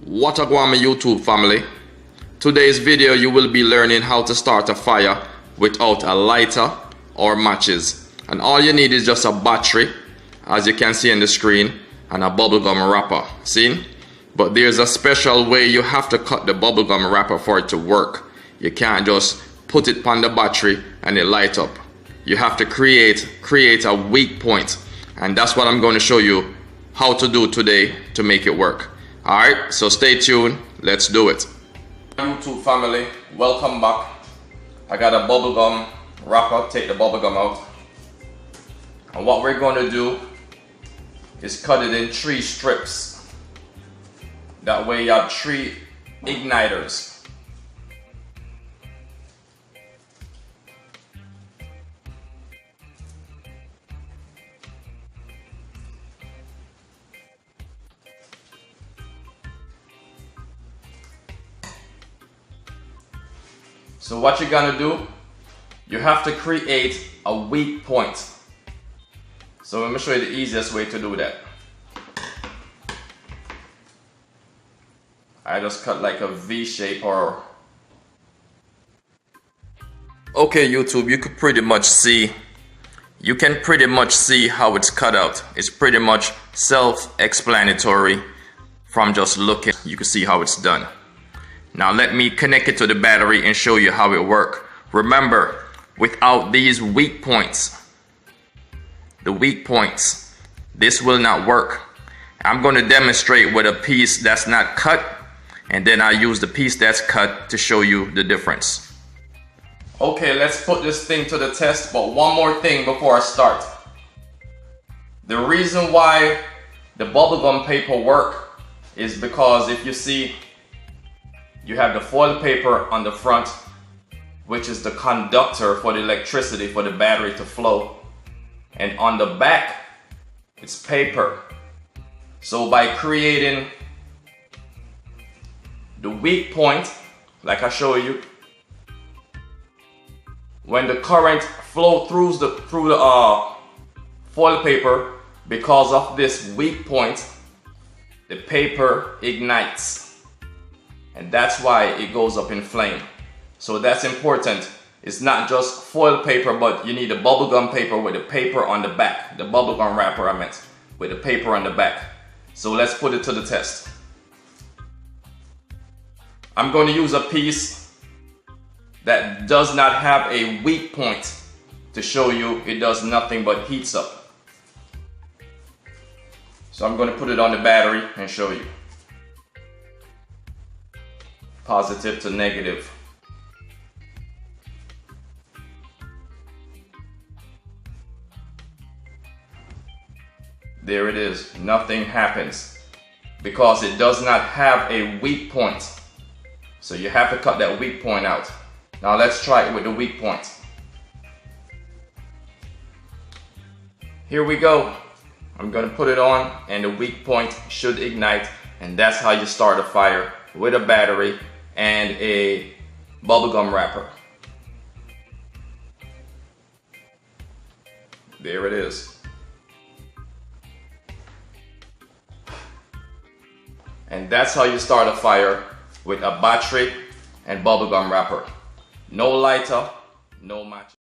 What a go on my YouTube family. Today's video you will be learning how to start a fire without a lighter or matches, and all you need is just a battery, as you can see on the screen, and a bubblegum wrapper. See? But there's a special way you have to cut the bubblegum wrapper for it to work. You can't just put it on the battery and it light up. You have to create a weak point, and that's what I'm going to show you how to do today to make it work. Alright, so stay tuned, let's do it. YouTube family, welcome back. I got a bubblegum wrapper. Take the bubblegum out, and what we're going to do is cut it in 3 strips. That way you have 3 igniters. So what you're gonna do, you have to create a weak point. So let me show you the easiest way to do that. I just cut like a V shape or... Okay YouTube, you can pretty much see how it's cut out. It's pretty much self-explanatory from just looking. You can see how it's done. Now let me connect it to the battery and show you how it works. Remember, without these weak points, this will not work. I'm going to demonstrate with a piece that's not cut, and then I use the piece that's cut to show you the difference. Okay, let's put this thing to the test, but one more thing before I start. The reason why the bubblegum paper work is because if you see, you have the foil paper on the front, which is the conductor for the electricity for the battery to flow. And on the back, it's paper. So by creating the weak point, like I show you, when the current flow through the foil paper, because of this weak point, the paper ignites. And that's why it goes up in flame. So that's important. It's not just foil paper, but you need a bubblegum paper with the paper on the back. The bubblegum wrapper I meant, with the paper on the back. So let's put it to the test. I'm going to use a piece that does not have a weak point to show you it does nothing but heats up. So I'm going to put it on the battery and show you. Positive to negative. There it is. Nothing happens because it does not have a weak point. So you have to cut that weak point out. Now let's try it with the weak point. Here we go. I'm going to put it on and the weak point should ignite, and that's how you start a fire with a battery and a bubblegum wrapper. There it is. And that's how you start a fire with a battery and bubblegum wrapper. No lighter, no match.